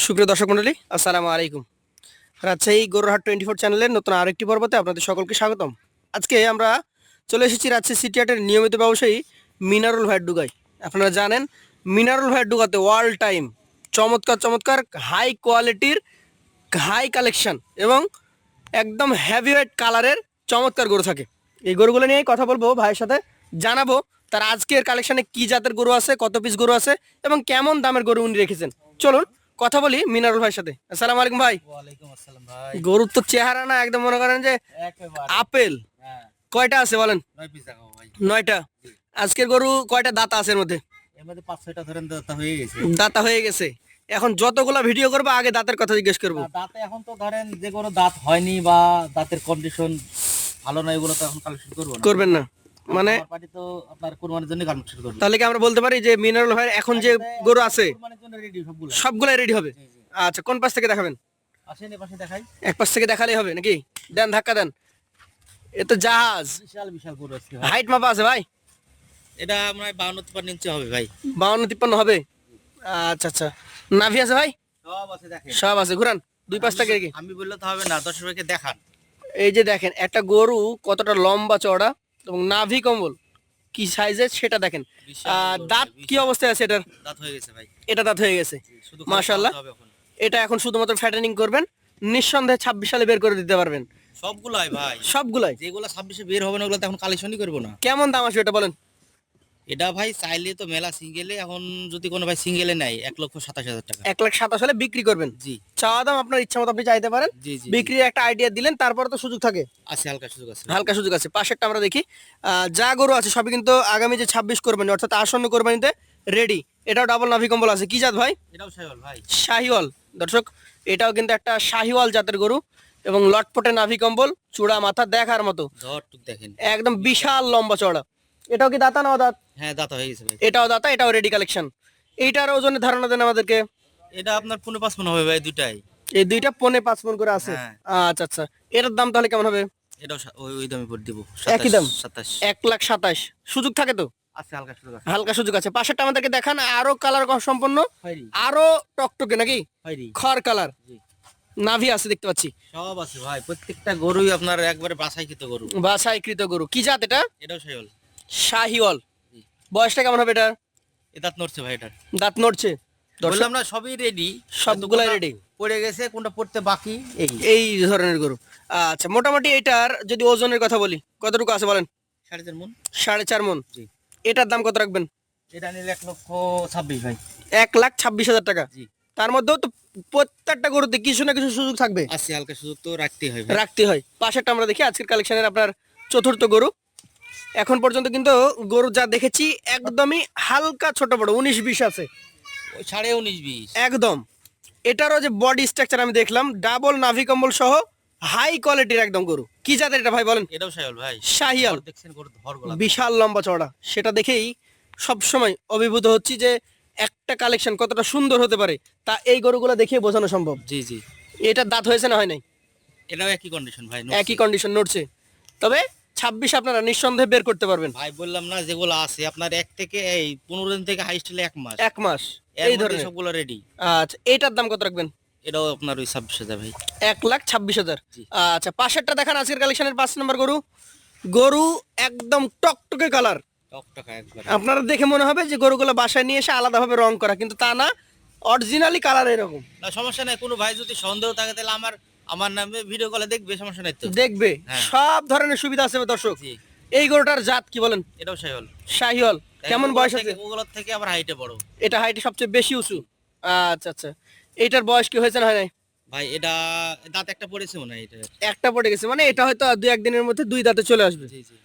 সুপ্রিয় দর্শক মণ্ডলী, আসসালামু আলাইকুম। রাজশাহী গরুরহাট 24 চ্যানেলের নতুন আরেকটি পর্বতে আপনাদের সকলকে স্বাগতম। আজকে আমরা চলে এসেছি রাজশাহী সিটি হাটের নিয়মিত ব্যবসায়ী মিনারুল ভাইয়ের ডুগায়। আপনারা জানেন মিনারুল ভাইয়ের ডুগাতে ওয়াল টাইম চমৎকার চমৎকার হাই কোয়ালিটির হাই কালেকশন এবং একদম হেভিওয়েট কালারের চমৎকার গরু থাকে। এই গরুগুলো নিয়েই কথা বলবো ভাইয়ের সাথে, জানাবো তার আজকের কালেকশনে কি জাতের গরু আছে, কত পিস গরু আছে এবং কেমন দামের গরু উনি রেখেছেন। চলুন কথা বলি মিনারুল ভাইয়ের সাথে। আসসালামু আলাইকুম ভাই। ওয়ালাইকুম আসসালাম ভাই। গরুর তো চেহারা না একদম মনে করেন যে একেবারে আপেল। হ্যাঁ, কয়টা আছে বলেন? 9 পিস দেখাবো ভাই। 9টা। আজকের গরু কয়টা দাঁত আছে এর মধ্যে? এর মধ্যে 5-6টা ধরেন দাতা হয়ে গেছে। দাঁতা হয়ে গেছে। এখন যতগুলা ভিডিও করবো আগে দাঁতের কথা জিজ্ঞেস করবো। না, দাঁতে এখন তো ধরেন যে কোনো দাঁত হয়নি বা দাঁতের কন্ডিশন ভালো নয়, এগুলো তো এখন কালেকশন করবো না। করবেন না মানে? আমার পার্টি তো আপনার কুরবানির জন্য কালেকশন করবো। তাহলে কি আমরা বলতে পারি যে মিনারুল ভাইয়ের এখন যে গরু আছে কুরবানির জন্য রেডি সবগুলো। সবগুলাই রেডি হবে? জি, জি। আচ্ছা, কোন পাশ থেকে দেখাবেন? আসেন এ পাশে দেখাই। এক পাশ থেকে দেখালেই হবে নাকি? দেন, ধাক্কা দেন। এ তো জাহাজ। বিশাল বিশাল গরু আছে ভাই। হাইট মাপা আছে ভাই? এটা আমরা 52-53 ইঞ্চি হবে ভাই। 52-53 হবে। আচ্ছা আচ্ছা। নাভি আছে ভাই? সব আছে দেখেন। সব আছে। ঘুরান দুই পাশ থেকে কি। আমি বললে তো হবে না, দর্শক ভাইকে দেখান। এই যে দেখেন একটা গরু কতটা লম্বা চওড়া এবং নাভি কম্বল কি সাইজের সেটা দেখেন। বিশাল আর গরু দাঁত ভাই, কি বিশাল। অবস্থায় আছে এটার? দাঁত হয়ে গেছে ভাই। এটা দাঁত হয়ে গেছে। শুধু মাশাআল্লাহ। খাওয়াতে হবে এখন। এটা এখন শুধুমাত্র ফ্যাটেনিং করবেন, নিঃসন্দেহে 26 সালে বের করে দিতে পারবেন সবগুলাই ভাই। সবগুলাই। যেগুলো 26-এ বের হবে না ওগুলো তো এখন কালেকশনই করবো না। কেমন দাম আসবে এটা বলেন? এটা ভাই চাইলে তো মেলা সিঙ্গেলে, এখন যদি কোনো ভাই সিঙ্গেলে নেয় 1,27,000 টাকা। 1,27,000 সালে বিক্রি করবেন। জি চাওয়া দাম আপনার ইচ্ছা মতো আপনি চাইতে পারেন। জি জি। বিক্রির একটা আইডিয়া দিলেন, তারপরে তো সুযোগ থাকে, আছে, হালকা সুযোগ আছে। হালকা সুযোগ আছে। পাশেরটা আমরা দেখি। যা গরু আছে সবই কিন্তু আগামী যে 26 কোরবানি অর্থাৎ আসন্ন কোরবানিতে রেডি। এটাও ডাবল নাভি কম্বল আছে। কি জাত ভাই? এটাও সাইওয়াল ভাই। শাহিওয়াল। দর্শক, এটাও কিন্তু একটা শাহিওয়াল জাতের গরু এবং লটপটে নাভি কম্বল, চূড়া মাথা দেখার মতো, ধরটুক দেখেন। একদম বিশাল লম্বা চওড়া। এটাও কি দাতা না দাঁত? হ্যাঁ, দাঁত হয়ে গেছে ভাই। এটাও দাতা, এটাও রেডি কালেকশন। এইটার ওজনের ধারণা দেন আমাদেরকে। এটা আপনার 4.5 মণ হবে ভাই দুটাই। এই দুইটা 4.5 মণ করে আছে। হ্যাঁ। আচ্ছা আচ্ছা। এটার দাম তাহলে কেমন হবে? এটাও ওই ওই দামে পড়ে দিব। একই দাম? 27। 1,27,000। সুযোগ থাকে তো? আছে, হালকা সুযোগ আছে। হালকা সুযোগ আছে। পাশেরটা আমাদেরকে দেখান। আরো কালার সম্পন্ন, হয়রি আরো টকটকে নাকি হয়রি। খড় কালার। জি। নাভি আছে দেখতে পাচ্ছি। সব আছে ভাই, প্রত্যেকটা গরুই আপনার একবারে বাছাইকৃত গরু। বাছাইকৃত গরু। কি জাত এটা? এটাও সাইওয়াল। শাহিওয়াল। জি। বয়সটা কেমন হবে এটা? এ দাঁত নড়ছে ভাই এটার। দাঁত নড়ছে। দর্শক, বললাম না সবই রেডি, সবগুলাই ready। পড়ে গেছে, কোনটা পড়তে বাকি এই। এই ধরনের গরু। আচ্ছা, মোটামুটি এটার যদি ওজনের কথা বলি কতটুকু আছে বলেন? 4.5 মণ। 4.5 মণ। জি। এটার দাম কত রাখবেন? এটা নিলে 1,26,000 ভাই। 1,26,000 টাকা। জি। তার মধ্যেও তো প্রত্যেকটা গরুতে কিছু না কিছু সুযোগ থাকবে, আছে, হালকা সুযোগ তো রাখতেই হয় ভাই। রাখতে হয়। পাশেরটা আমরা দেখি আজকের কালেকশনের আপনার চতুর্থ গরু। এখন পর্যন্ত কিন্তু গরু যা দেখেছি একদমই হালকা ছোট বড় 19-20 আছে ওই 19.5-20। একদম। এটারও যে বডি স্ট্রাকচার আমি দেখলাম ডাবল নাভি কম্বল সহ হাই কোয়ালিটির একদম গরু। কি জাতের এটা ভাই বলেন? এটাও সাইওয়াল ভাই। শাহিয়াল। ধর দেখছেন গরুর ধরগুলা। বিশাল লম্বা চওড়া। সেটা দেখেই সব সময় অভিভূত হচ্ছি যে একটা কালেকশন কতটা সুন্দর হতে পারে তা এই গরুগুলো দেখিয়ে বোঝানো সম্ভব। জি জি। এটার দাঁত হয়েছে না হয় নাই? এটাও একই কন্ডিশন ভাই। একই কন্ডিশন নড়ছে। তবে 26 আপনারা নিঃসন্দেহে বের করতে পারবেন। ভাই বললাম না যেগুলো আছে আপনার 1 থেকে এই 15 দিন থেকে হাইস্ট হলে 1 মাস। 1 মাস এর এই মধ্যে ধরনের। সবগুলো রেডি। আচ্ছা, এটার দাম কত রাখবেন? এটাও আপনার ওই 26,000 ভাই। 1,26,000। জি। আচ্ছা, পাশেরটা দেখান আজকের কালেকশনের 5 নম্বর গরু। গরু একদম টকটকে কালার। টকটকা একবার। আপনারা দেখে মনে হবে যে গরুগুলো বাসায় নিয়ে এসে আলাদাভাবে রং করা, কিন্তু তা না, অরিজিনালি কালার এরকম। না সমস্যা নাই, কোনো ভাই যদি সন্দেহ থাকে তাহলে আমার নামে ভিডিও কলে দেখবে, সমস্যা নাই তো। দেখবে হ্যাঁ। সব ধরনের সুবিধা আছে দর্শক। জি। এই গরুটার জাত কি বলেন? এটাও সাইওয়াল। শাহিওয়াল। কেমন বয়স আছে? ওগুলোর থেকে আবার হাইটে বড়। এটা হাইটে সবচেয়ে বেশি উঁচু। আচ্ছা আচ্ছা। এইটার বয়স কি হয়েছে না হয় নাই? ভাই এটা দাঁত একটা পড়েছে মনে হয় এটা। একটা পড়ে গেছে, মানে এটা হয়তো 2-1 দিনের মধ্যে 2 দাঁতে চলে আসবে। জি জি।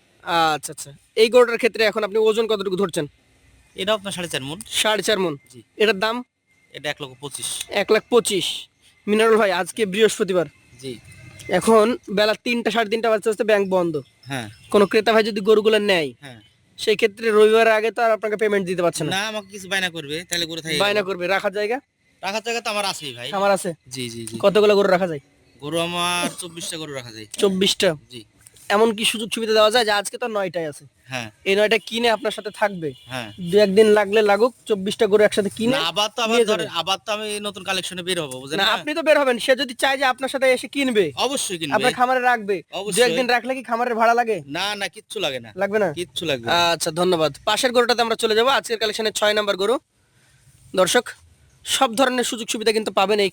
আচ্ছা আচ্ছা। এই গরুটার ক্ষেত্রে এখন আপনি ওজন কতটুকু ধরছেন? এটা আপনার 4.5 মণ। 4.5 মণ। জি। এটার দাম? এটা 1,25,000। 1,25,000। মিনারুল ভাই, আজকে বৃহস্পতিবার, জি। এখন বেলা 3টা 3:30 বাজতে বাজতে ব্যাংক বন্ধ। হ্যাঁ কোনো ক্রেতা ভাই যদি গরুগুলো নেয় হ্যাঁ। সেই ক্ষেত্রে রবিবারের আগে তো আর আপনাকে পেমেন্ট দিতে পারছে না। না, আমাকে কিছু বায়না করবে তাহলে গরু থাকে। বায়না করবে। রাখার জায়গা? রাখার জায়গা তো আমার আছেই ভাই। আমার আছে। জি জি জি। কতগুলো গরু রাখা যায়? গরু আমার 24টা গরু রাখা যায়। 24টা। জি। এমন কি সুযোগ সুবিধা দেওয়া যায় যে আজকে তো 9টায় আছে, হ্যাঁ এই 9টা কিনে আপনার সাথে থাকবে, হ্যাঁ। দু একদিন লাগলে লাগুক, 24টা গরু একসাথে কিনে না আবার তো আবার নিয়ে ধরেন যাবে। আবার তো আমি নতুন কালেকশনে বের হবো বুঝেন না না? আপনি তো বের হবেন, সে যদি চায় যে আপনার সাথে এসে কিনবে, অবশ্যই কিনবে। আপনার খামারে রাখবে, দু অবশ্যই। একদিন রাখলে কি খামারের ভাড়া লাগে? না না কিচ্ছু লাগে না, লাগবে না? কিচ্ছু লাগবে না। আচ্ছা ধন্যবাদ। পাশের গরুটাতে আমরা চলে যাব, আজকের কালেকশনের 6 নাম্বার গরু। দর্শক সব ধরনের সুযোগ সুবিধা কিন্তু পাবেন এই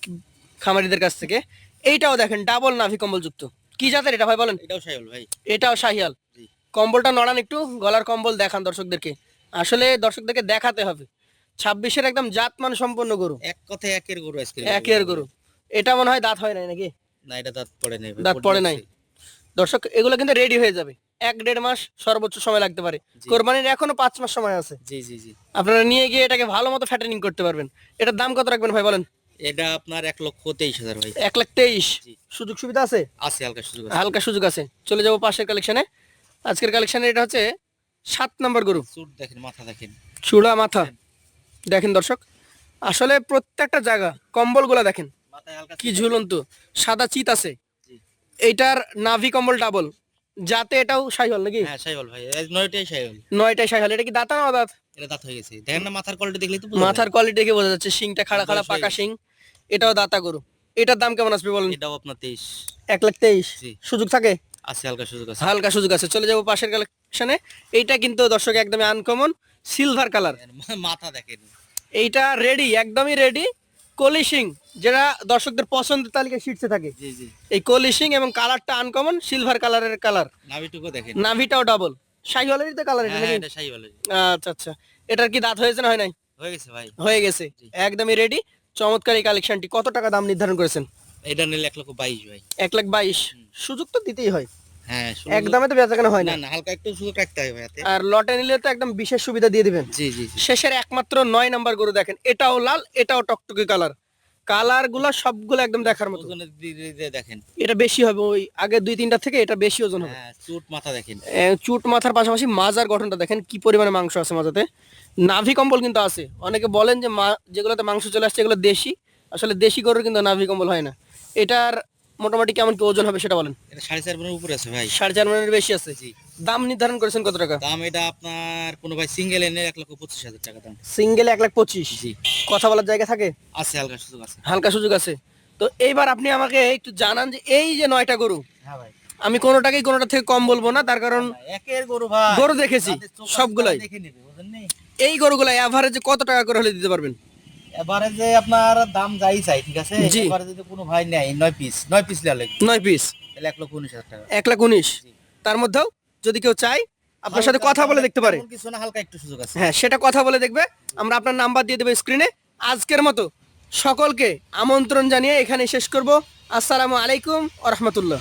খামারিদের কাছ থেকে। এইটাও দেখেন ডাবল নাভি কম্বল যুক্ত, কি জাতের এটা ভাই বলেন? এটাও সাইল ভাই। এটাও শাহিয়াল। জি। কম্বলটা নড়ান একটু, গলার কম্বল দেখান দর্শকদেরকে, আসলে দর্শকদেরকে দেখাতে হবে। 26-এর একদম জাতমান সম্পন্ন গরু, এক কথায় একের গরু আজকে। একের গরু। এটা মনে হয় দাঁত হয় নাই নাকি? না এটা দাঁত পড়ে নাই ভাই, দাঁত পড়ে নাই। দর্শক এগুলো কিন্তু রেডি হয়ে যাবে, 1-1.5 মাস সর্বোচ্চ সময় লাগতে পারে, জি। কোরবানির এখনো 5 মাস সময় আছে। জি জি জি। আপনারা নিয়ে গিয়ে এটাকে ভালো মতো ফ্যাটেনিং করতে পারবেন। এটার দাম কত রাখবেন ভাই বলেন? এটা আপনার 1,23,000 ভাই। 1,23,000। জি। সুযোগ সুবিধা আছে? আছে হালকা সুযোগ আছে। হালকা সুযোগ আছে। চলে যাবো পাশের কালেকশনে। আজকের কালেকশনে এটা হচ্ছে 7 নাম্বার গরু। চুট দেখেন, মাথা দেখেন। চূড়া মাথা দেখেন দর্শক, আসলে প্রত্যেকটা জায়গা কম্বলগুলা দেখেন মাথায় হালকা কি ঝুলন্ত, সাদা চিত আছে। জি। এইটার নাভি কম্বল ডাবল, যাতে এটাও শাহিওয়াল নাকি? হ্যাঁ সাইল ভাই, এই 9টাই সাইল। 9টায় শাহিওয়াল। এটা কি দাঁতা না দাঁত? এটা দাঁত হয়ে গেছে, দেখেন না মাথার কোয়ালিটি দেখলেই তো বোঝা যায়। মাথার কোয়ালিটি দেখে বোঝা যাচ্ছে, শিংটা খাড়া খাড়া বয়স হয়ে পাকা গেছে। শিং। এটাও দাঁতা গরু। এটার দাম কেমন আসবে বলেন? এটাও আপনার 23। 1,23,000। জি। সুযোগ থাকে? আছে হালকা সুযোগ আছে। হালকা সুযোগ আছে। চলে যাবো পাশের কালেকশনে। এইটা কিন্তু দর্শক একদমই আনকমন, সিলভার কালার। মাথা দেখেন। এইটা রেডি, একদমই রেডি। কলিশিং, যেটা দর্শকদের পছন্দের তালিকায় শীর্ষে থাকে, জি জি। এই কলিশিং এবং কালারটা আনকমন, সিলভার কালারের কালার। নাভিটুকু দেখেন। নাভিটাও ডাবল। শাহিওয়ালেরই তো কালার এটা হ্যাঁ নাকি? এটা সাইল। আচ্ছা আচ্ছা। এটার কি দাঁত হয়েছে না হয় নাই? হয়ে গেছে ভাই। হয়ে গেছে। জি। একদমই রেডি। চমৎকার এই কালেকশনটি। কত টাকা দাম নির্ধারণ করেছেন? এটা নিলে 1,22,000 ভাই। 1,22,000। সুযোগ তো দিতেই হয়, হ্যাঁ একদমে তো বেচাকেনা হয় না না। না হালকা একটু সুযোগ রাখতে হবে ভাই হাতে। আর লটে নিলে তো একদম বিশেষ সুবিধা দিয়ে দিবেন। জি জি জি। শেষের একমাত্র 9 নাম্বার গরু দেখেন, এটাও লাল, এটাও টকটকে কালার। কালার গুলা সবগুলো একদম দেখার মতো। ওজনের দিক দিয়ে দেখেন। এটা বেশি হবে, ওই আগে 2-3টা থেকে এটা বেশি ওজন হবে। হ্যাঁ চুট মাথা দেখেন। চুট মাথার পাশাপাশি মাজার গঠনটা দেখেন কি পরিমাণে মাংস আছে মাজাতে। নাভি কম্বল কিন্তু আছে। অনেকে বলেন যে যেগুলোতে মাংস চলে আসছে এগুলো দেশি, আসলে দেশি গরুর কিন্তু নাভি কম্বল হয় না। এটার মোটামুটি কেমন কি ওজন হবে সেটা বলেন? এটা 4.5 মনের উপরে আছে ভাই। 4.5 মনের বেশি আছে। জি। দাম নির্ধারণ করেছেন কত টাকা? দাম এটা আপনার কোনো ভাই সিঙ্গেল এনে 1,25,000 টাকা দাম। সিঙ্গেলে 1,25,000। জি। কথা বলার জায়গা থাকে? আছে হালকা সুযোগ আছে। হালকা সুযোগ আছে। তো এইবার আপনি আমাকে একটু জানান যে এই যে 9টা গরু, হ্যাঁ ভাই। আমি কোনোটা থেকে কম বলবো না, তার কারণ একের গরু ভাই। গরু দেখেছি তাদের চোখ আছে, সবগুলাই। তারা দেখে নেবে বুঝেন নি? এই গরুগুলা এভারেজে কত টাকা করে হলে দিতে পারবেন? এবারে যে আপনার দাম যাই চাই ঠিক আছে, জি। এবারে যদি কোনো ভাই নেয় 9 পিস লেলে 9 পিস, তাহলে 1,19,000 টাকা। 1,19,000। জি। তার মধ্যেও যদি কেউ চায় আপনার সাথে কথা বলে দেখতে পারে। তেমন কিছু না, হালকা একটু সুযোগ আছে। হ্যাঁ সেটা কথা বলে দেখবে। আমরা আপনার নাম্বার দিয়ে দেবো স্ক্রিনে। আজকের মতো সকলকে আমন্ত্রণ জানিয়ে এখানে শেষ করব। আসসালামু আলাইকুম ওয়া রাহমাতুল্লাহ।